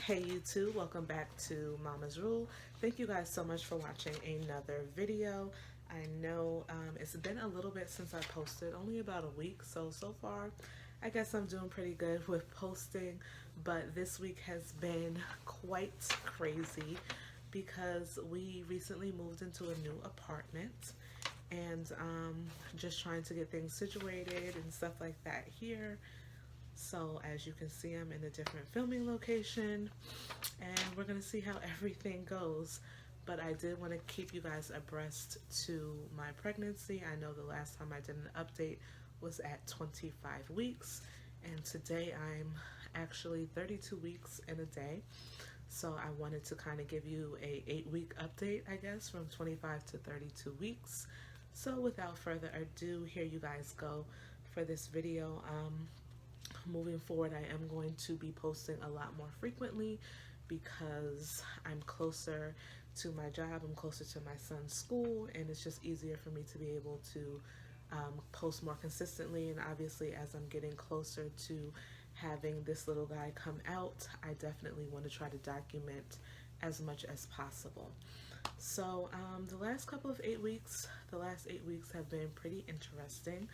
Hey YouTube, welcome back to Mommas Rule. Thank you guys so much for watching another video. I know it's been a little bit since I posted, only about a week, so far I guess I'm doing pretty good with posting, but this week has been quite crazy because we recently moved into a new apartment and just trying to get things situated and stuff like that here. So as you can see, I'm in a different filming location and we're gonna see how everything goes. But I did want to keep you guys abreast to my pregnancy. I know the last time I did an update was at 25 weeks and today I'm actually 32 weeks in a day. So I wanted to kind of give you a 8-week update, I guess, from 25 to 32 weeks. So without further ado, here you guys go for this video. Moving forward, I am going to be posting a lot more frequently because I'm closer to my job, I'm closer to my son's school, and it's just easier for me to be able to post more consistently. And obviously, as I'm getting closer to having this little guy come out, I definitely want to try to document as much as possible. So the last couple of 8 weeks, the last 8 weeks have been pretty interesting.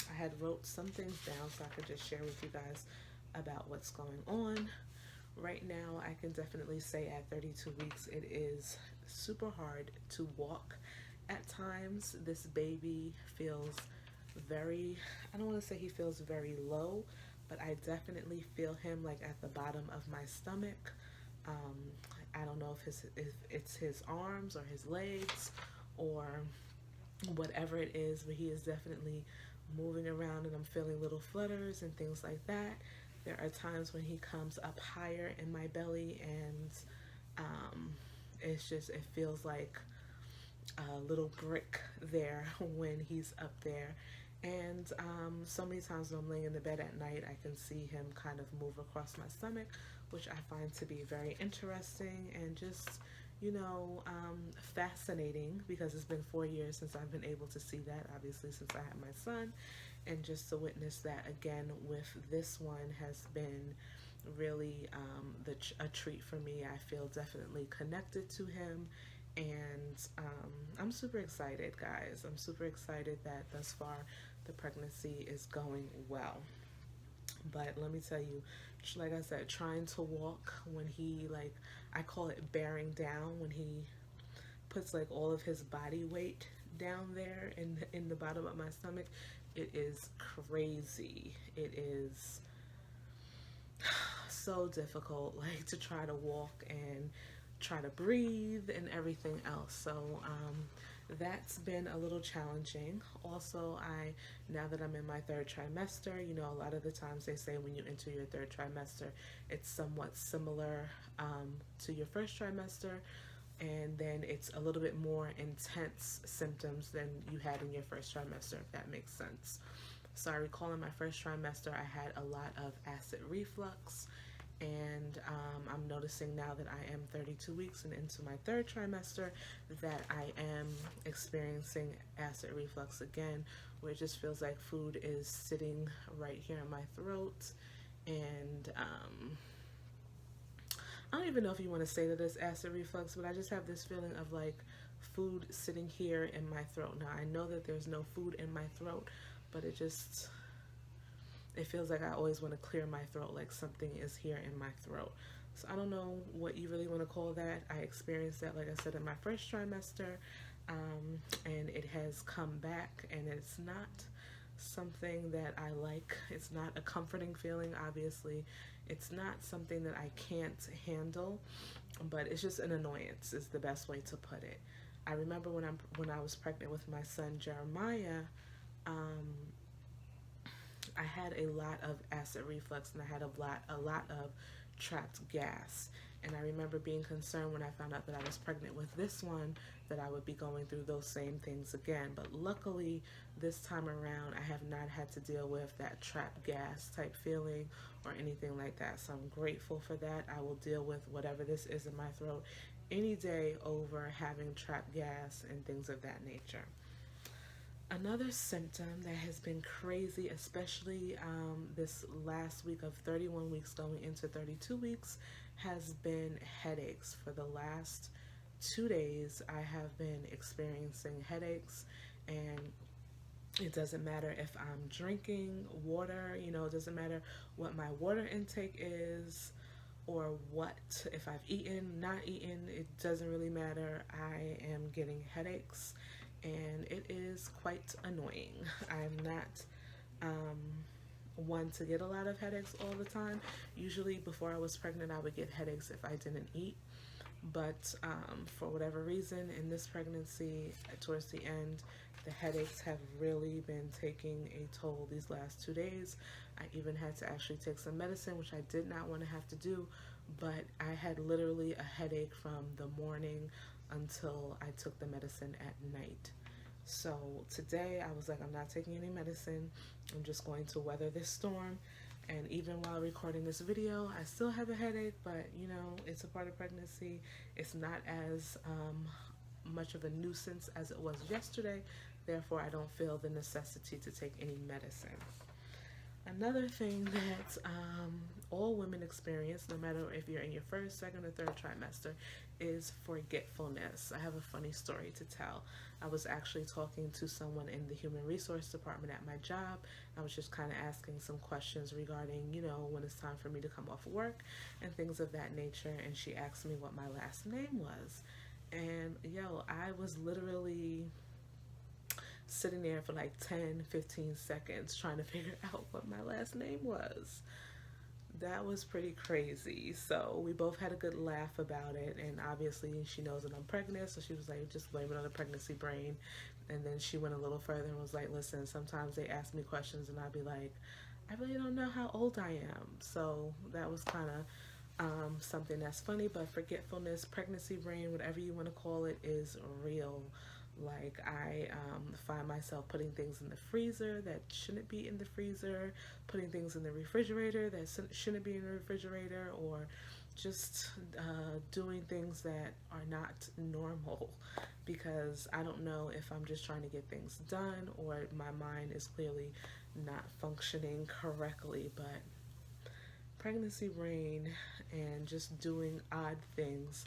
I had wrote some things down so I could just share with you guys about what's going on. Right now, I can definitely say at 32 weeks, it is super hard to walk. At times, this baby feels very, I don't want to say he feels very low, but I definitely feel him like at the bottom of my stomach. I don't know if it's his arms or his legs or whatever it is, but he is definitely moving around and I'm feeling little flutters and things like that. There are times when he comes up higher in my belly and it feels like a little brick there when he's up there. And so many times when I'm laying in the bed at night, I can see him kind of move across my stomach, which I find to be very interesting and just, you know, fascinating because it's been 4 years since I've been able to see that, obviously since I had my son, and just to witness that again with this one has been really a treat for me. I feel definitely connected to him, and I'm super excited, guys. I'm super excited that thus far the pregnancy is going well. But let me tell you, like I said, trying to walk when he, like, I call it bearing down, when he puts like all of his body weight down there in the bottom of my stomach, it is crazy. It is so difficult, like, to try to walk and try to breathe and everything else. So that's been a little challenging. Also, now that I'm in my third trimester, you know, a lot of the times they say when you enter your third trimester, it's somewhat similar to your first trimester, and then it's a little bit more intense symptoms than you had in your first trimester, if that makes sense. So I recall in my first trimester, I had a lot of acid reflux, and I'm noticing now that I am 32 weeks and into my third trimester that I am experiencing acid reflux again, where it just feels like food is sitting right here in my throat. And I don't even know if you want to say that it's acid reflux, but I just have this feeling of like food sitting here in my throat. Now I know that there's no food in my throat, but it feels like I always want to clear my throat, like something is here in my throat. So I don't know what you really want to call that. I experienced that, like I said, in my first trimester, and it has come back, and it's not something that I like. It's not a comforting feeling, obviously. It's not something that I can't handle, but it's just an annoyance is the best way to put it. I remember when I was pregnant with my son Jeremiah, I had a lot of acid reflux and I had a lot of trapped gas. And I remember being concerned when I found out that I was pregnant with this one that I would be going through those same things again. But luckily, this time around, I have not had to deal with that trapped gas type feeling or anything like that. So I'm grateful for that. I will deal with whatever this is in my throat any day over having trapped gas and things of that nature. Another symptom that has been crazy, especially this last week of 31 weeks going into 32 weeks, has been headaches. For the last 2 days, I have been experiencing headaches, and it doesn't matter if I'm drinking water, it doesn't matter what my water intake is or what, if I've eaten, not eaten, it doesn't really matter. I am getting headaches and it is quite annoying. I'm not um, one to get a lot of headaches all the time. Usually, before I was pregnant, I would get headaches if I didn't eat. But for whatever reason, in this pregnancy, towards the end, the headaches have really been taking a toll these last 2 days. I even had to actually take some medicine, which I did not want to have to do, but I had literally a headache from the morning until I took the medicine at night. So today I was like, I'm not taking any medicine. I'm just going to weather this storm. And even while recording this video, I still have a headache, but it's a part of pregnancy. It's not as much of a nuisance as it was yesterday. Therefore, I don't feel the necessity to take any medicine. Another thing that all women experience, no matter if you're in your first, second, or third trimester, is forgetfulness. I have a funny story to tell. I was actually talking to someone in the human resource department at my job. I was just kind of asking some questions regarding, when it's time for me to come off work and things of that nature. And she asked me what my last name was. And I was literally sitting there for like 10, 15 seconds trying to figure out what my last name was. That was pretty crazy. So we both had a good laugh about it, and obviously she knows that I'm pregnant, so she was like, just blame it on the pregnancy brain. And then she went a little further and was like, listen, sometimes they ask me questions and I'd be like, I really don't know how old I am. So that was kind of something that's funny, but forgetfulness, pregnancy brain, whatever you want to call it, is real. Like I find myself putting things in the freezer that shouldn't be in the freezer, putting things in the refrigerator that shouldn't be in the refrigerator, or just doing things that are not normal because I don't know if I'm just trying to get things done or my mind is clearly not functioning correctly. But pregnancy brain and just doing odd things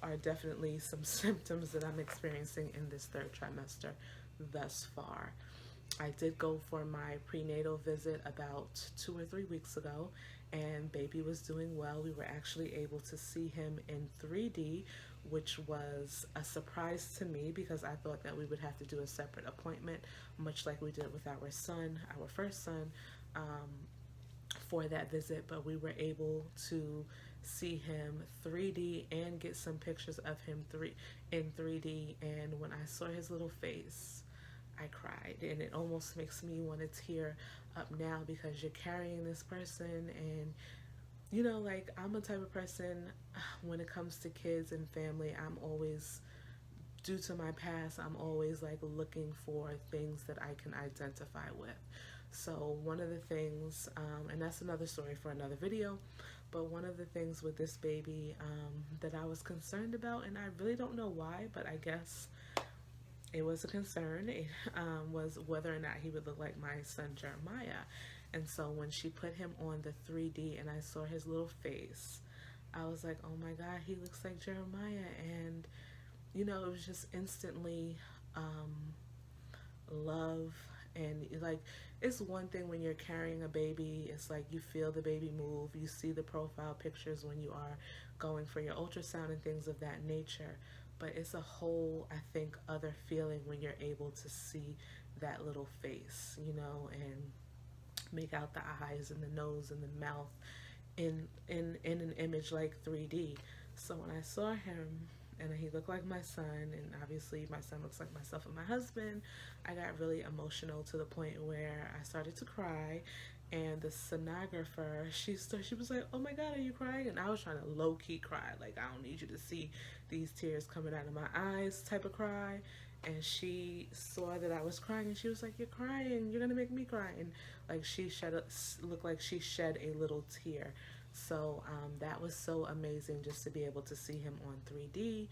are definitely some symptoms that I'm experiencing in this third trimester thus far. I did go for my prenatal visit about 2 or 3 weeks ago, and baby was doing well. We were actually able to see him in 3D, which was a surprise to me because I thought that we would have to do a separate appointment, much like we did with our son, our first son, for that visit. But we were able to see him 3D and get some pictures of him in 3D. And when I saw his little face, I cried, and it almost makes me want to tear up now because you're carrying this person. And like, I'm a type of person, when it comes to kids and family, I'm always, due to my past, I'm always like looking for things that I can identify with. So one of the things, and that's another story for another video, but one of the things with this baby that I was concerned about, and I really don't know why, but I guess it was a concern, was whether or not he would look like my son Jeremiah. And so when she put him on the 3D and I saw his little face, I was like, oh my God, he looks like Jeremiah. And it was just instantly love. And like, it's one thing when you're carrying a baby, it's like you feel the baby move, you see the profile pictures when you are going for your ultrasound and things of that nature. But it's a whole, I think, other feeling when you're able to see that little face, and make out the eyes and the nose and the mouth in an image like 3D. So when I saw him and he looked like my son, and obviously my son looks like myself and my husband, I got really emotional to the point where I started to cry. And the sonographer, she was like, oh my God, are you crying? And I was trying to low-key cry, like, I don't need you to see these tears coming out of my eyes type of cry. And she saw that I was crying, and she was like, you're crying, you're gonna make me cry. And like, looked like she shed a little tear. So that was so amazing just to be able to see him on 3D.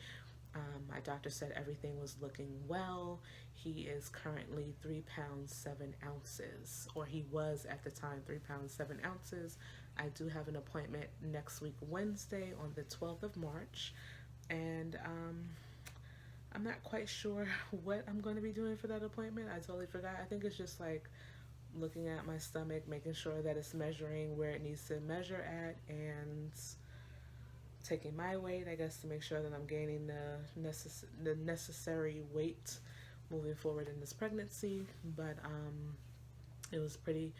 My doctor said everything was looking well. He is currently 3 pounds 7 ounces, or he was at the time 3 pounds 7 ounces. I do have an appointment next week, Wednesday, on the 12th of March, and I'm not quite sure what I'm going to be doing for that appointment. I totally forgot. I think it's just like looking at my stomach, making sure that it's measuring where it needs to measure at, and taking my weight, I guess, to make sure that I'm gaining the necessary weight moving forward in this pregnancy. But it was pretty.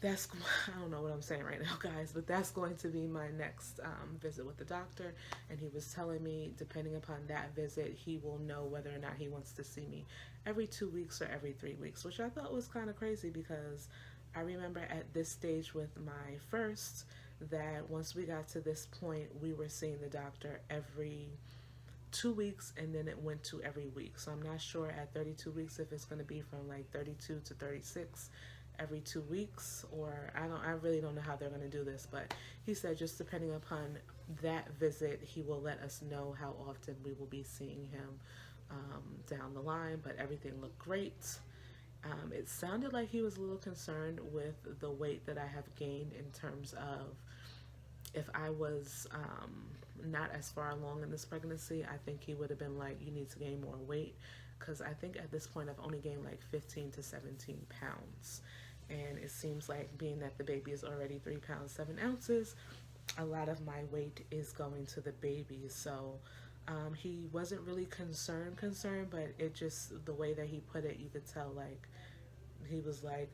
That's I don't know what I'm saying right now, guys, but that's going to be my next visit with the doctor, and he was telling me, depending upon that visit, he will know whether or not he wants to see me every 2 weeks or every 3 weeks, which I thought was kind of crazy because I remember at this stage with my first that once we got to this point, we were seeing the doctor every 2 weeks, and then it went to every week. So I'm not sure at 32 weeks if it's going to be from like 32 to 36 every 2 weeks, or I really don't know how they're going to do this, but he said just depending upon that visit, he will let us know how often we will be seeing him down the line. But everything looked great. It sounded like he was a little concerned with the weight that I have gained, in terms of if I was not as far along in this pregnancy. I think he would have been like, you need to gain more weight, because I think at this point I've only gained like 15 to 17 pounds. And it seems like, being that the baby is already 3 pounds 7 ounces, a lot of my weight is going to the baby. So he wasn't really concerned, but it just, the way that he put it, you could tell like he was like,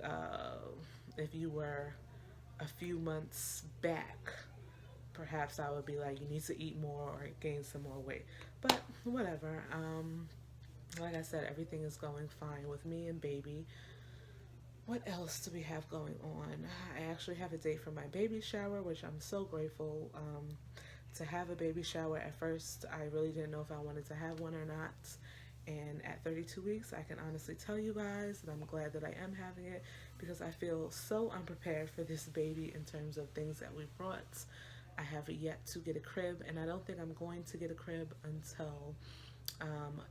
if you were a few months back, perhaps I would be like, you need to eat more or gain some more weight. But whatever. Like I said, everything is going fine with me and baby. What else do we have going on? I actually have a date for my baby shower, which I'm so grateful to have a baby shower. At first, I really didn't know if I wanted to have one or not. And at 32 weeks, I can honestly tell you guys that I'm glad that I am having it, because I feel so unprepared for this baby in terms of things that we brought. I have yet to get a crib, and I don't think I'm going to get a crib until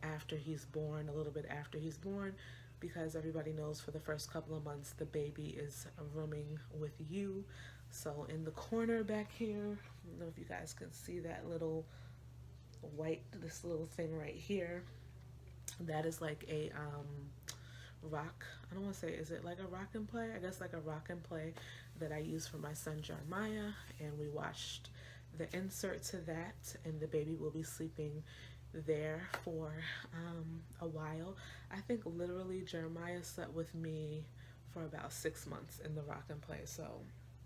after he's born, a little bit after he's born, because everybody knows for the first couple of months the baby is rooming with you. So in the corner back here, I don't know if you guys can see that little this little thing right here. That is like a rock. I don't want to say, is it like a rock and play? I guess like a rock and play that I use for my son Jeremiah, and we watched the insert to that, and the baby will be sleeping there for a while. I think literally Jeremiah slept with me for about 6 months in the rock and play, so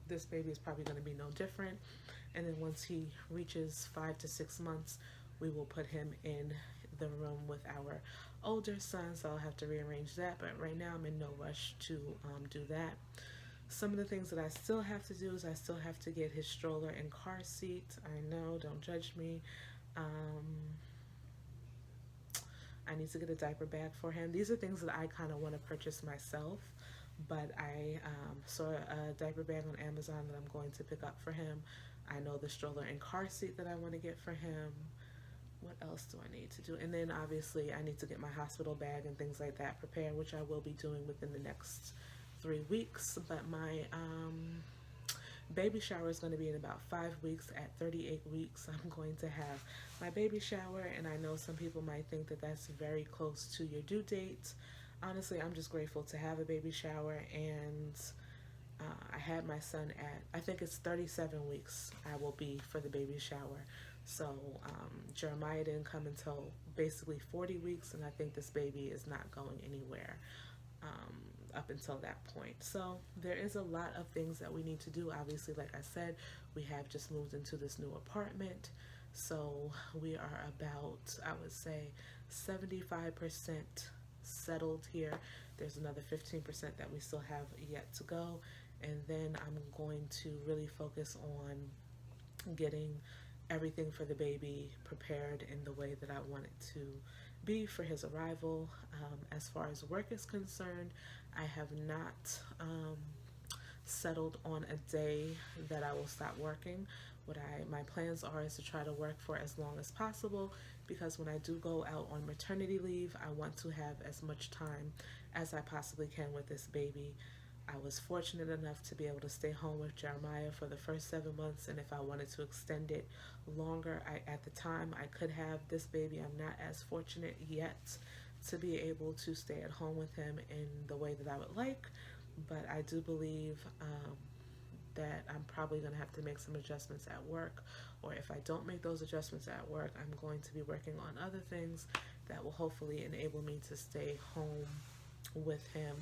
this baby is probably going to be no different. And then once he reaches 5 to 6 months, we will put him in the room with our older son, so I'll have to rearrange that, but right now I'm in no rush to do that. Some of the things that I still have to do is I still have to get his stroller and car seat. I know, don't judge me. I need to get a diaper bag for him. These are things that I kind of want to purchase myself, but I saw a diaper bag on Amazon that I'm going to pick up for him. I know the stroller and car seat that I want to get for him. What else do I need to do? And then obviously I need to get my hospital bag and things like that prepared, which I will be doing within the next 3 weeks. But my baby shower is going to be in about 5 weeks. At 38 weeks, I'm going to have my baby shower, and I know some people might think that that's very close to your due date. Honestly, I'm just grateful to have a baby shower, and I had my son at, I think it's 37 weeks I will be for the baby shower. So Jeremiah didn't come until basically 40 weeks, and I think this baby is not going anywhere up until that point. So there is a lot of things that we need to do. Obviously, like I said, we have just moved into this new apartment, so we are about, I would say, 75% settled here. There's another 15% that we still have yet to go, and then I'm going to really focus on getting everything for the baby prepared in the way that I want it to be for his arrival. As far as work is concerned, I have not settled on a day that I will stop working. What my plans are is to try to work for as long as possible, because when I do go out on maternity leave, I want to have as much time as I possibly can with this baby. I was fortunate enough to be able to stay home with Jeremiah for the first 7 months, and if I wanted to extend it longer, at the time I could have. This baby, I'm not as fortunate yet to be able to stay at home with him in the way that I would like, but I do believe that I'm probably going to have to make some adjustments at work, or if I don't make those adjustments at work, I'm going to be working on other things that will hopefully enable me to stay home with him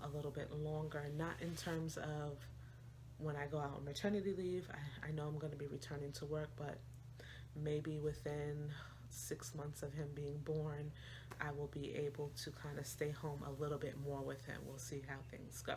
a little bit longer. Not in terms of when I go out on maternity leave. I know I'm going to be returning to work, but maybe within 6 months of him being born, I will be able to kind of stay home a little bit more with him. We'll see how things go.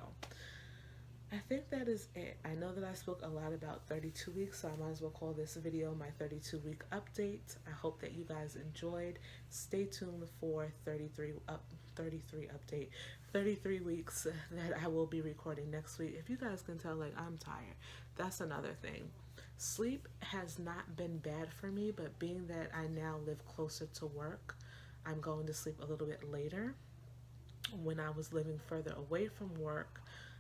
I think that is it. I know that I spoke a lot about 32 weeks, so I might as well call this video my 32-week update. I hope that you guys enjoyed. Stay tuned for 33 update, 33 weeks that I will be recording next week. If you guys can tell, like, I'm tired. That's another thing. Sleep has not been bad for me, but being that I now live closer to work, I'm going to sleep a little bit later. When I was living further away from work,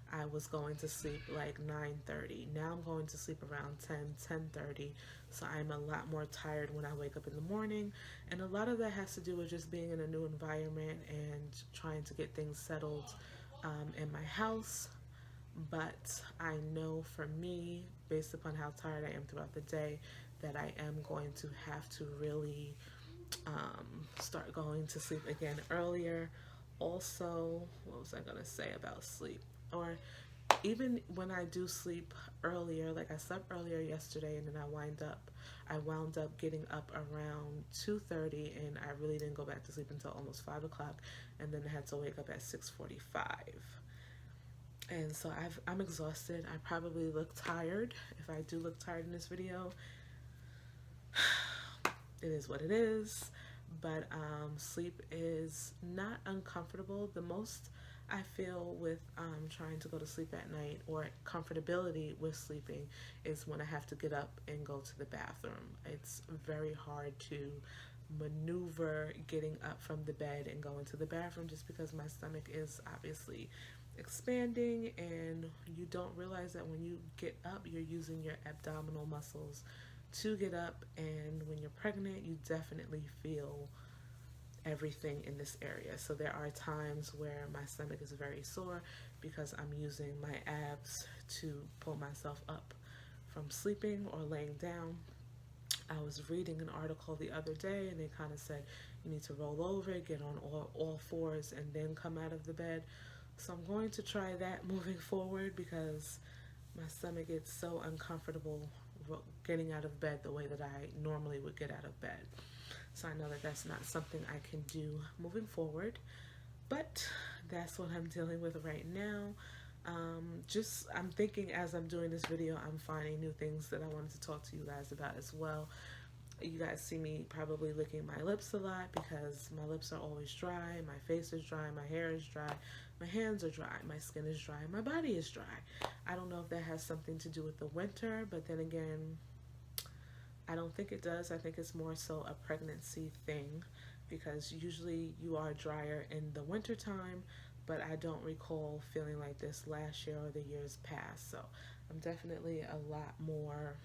I was going to sleep like 9:30. Now I'm going to sleep around 10:30. So I'm a lot more tired when I wake up in the morning. And a lot of that has to do with just being in a new environment and trying to get things settled in my house. But I know for me, based upon how tired I am throughout the day, that I am going to have to really start going to sleep again earlier. Also, what was I going to say about sleep? Or even when I do sleep earlier, like I slept earlier yesterday, and then I wound up getting up around 2:30, and I really didn't go back to sleep until almost 5 o'clock, and then I had to wake up at 6:45. And so I'm exhausted. I probably look tired. If I do look tired in this video, it is what it is. But sleep is not uncomfortable. The most I feel with trying to go to sleep at night, or comfortability with sleeping, is when I have to get up and go to the bathroom. It's very hard to maneuver getting up from the bed and going to the bathroom, just because my stomach is obviously expanding, and you don't realize that when you get up, you're using your abdominal muscles to get up, and when you're pregnant, you definitely feel everything in this area. So there are times where my stomach is very sore because I'm using my abs to pull myself up from sleeping or laying down. I was reading an article the other day, and they kind of said you need to roll over, get on all fours, and then come out of the bed. So I'm going to try that moving forward, because my stomach gets so uncomfortable getting out of bed the way that I normally would get out of bed. So I know that that's not something I can do moving forward, but that's what I'm dealing with right now. I'm thinking as I'm doing this video, I'm finding new things that I wanted to talk to you guys about as well. You guys see me probably licking my lips a lot because my lips are always dry, my face is dry, my hair is dry, my hands are dry, my skin is dry, my body is dry. I don't know if that has something to do with the winter, but then again, I don't think it does. I think it's more so a pregnancy thing, because usually you are drier in the winter time, but I don't recall feeling like this last year or the years past. So I'm definitely a lot more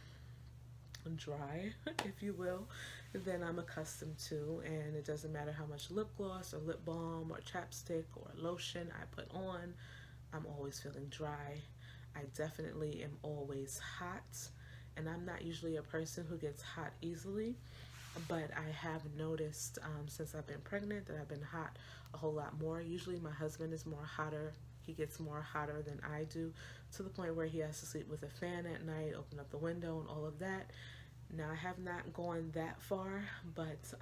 dry, if you will, than I'm accustomed to, and it doesn't matter how much lip gloss or lip balm or chapstick or lotion I put on, I'm always feeling dry. I definitely am always hot, and I'm not usually a person who gets hot easily, but I have noticed since I've been pregnant that I've been hot a whole lot more. Usually my husband is more hotter. He gets more hotter than I do, to the point where he has to sleep with a fan at night, open up the window and all of that. Now, I have not gone that far, but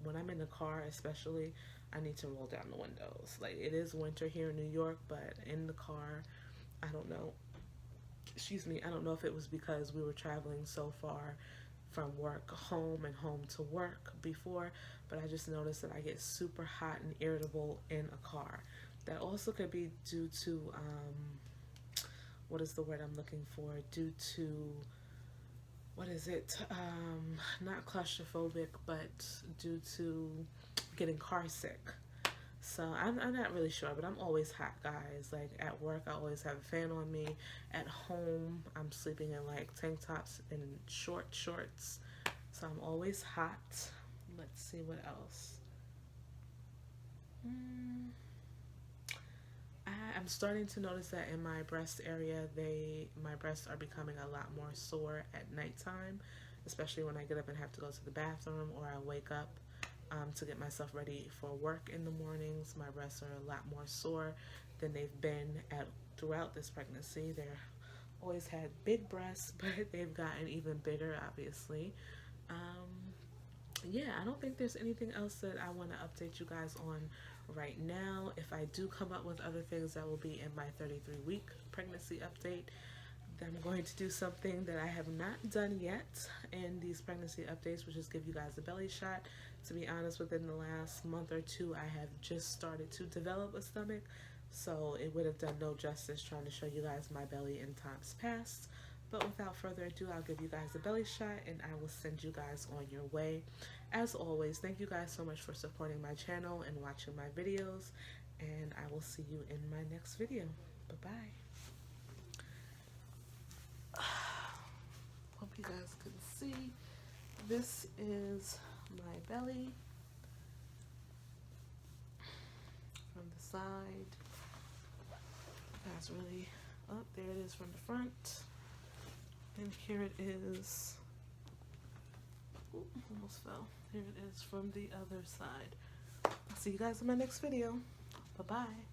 when I'm in the car especially, I need to roll down the windows. Like, it is winter here in New York, but in the car, I don't know. Excuse me, I don't know if it was because we were traveling so far from work home and home to work before, but I just noticed that I get super hot and irritable in a car. That also could be due to, what is the word I'm looking for? Due to what is it? Not claustrophobic, but due to getting car sick. So I'm not really sure, but I'm always hot, guys. Like at work, I always have a fan on me. At home, I'm sleeping in like tank tops and short shorts. So I'm always hot. Let's see what else. Mm, I'm starting to notice that in my breast area, my breasts are becoming a lot more sore at nighttime, especially when I get up and have to go to the bathroom or I wake up to get myself ready for work in the mornings. My breasts are a lot more sore than they've been at throughout this pregnancy. They're always had big breasts, but they've gotten even bigger, obviously. Um, yeah, I don't think there's anything else that I want to update you guys on right now. If I do come up with other things, that will be in my 33-week pregnancy update. I'm going to do something that I have not done yet in these pregnancy updates, which is give you guys a belly shot. To be honest, within the last month or two, I have just started to develop a stomach, so it would have done no justice trying to show you guys my belly in times past. But without further ado, I'll give you guys a belly shot and I will send you guys on your way. As always, thank you guys so much for supporting my channel and watching my videos, and I will see you in my next video. Bye-bye. Hope you guys can see. This is my belly from the side. That's really up. There it is from the front. And here it is. Ooh, almost fell. Here it is from the other side. I'll see you guys in my next video. Bye-bye.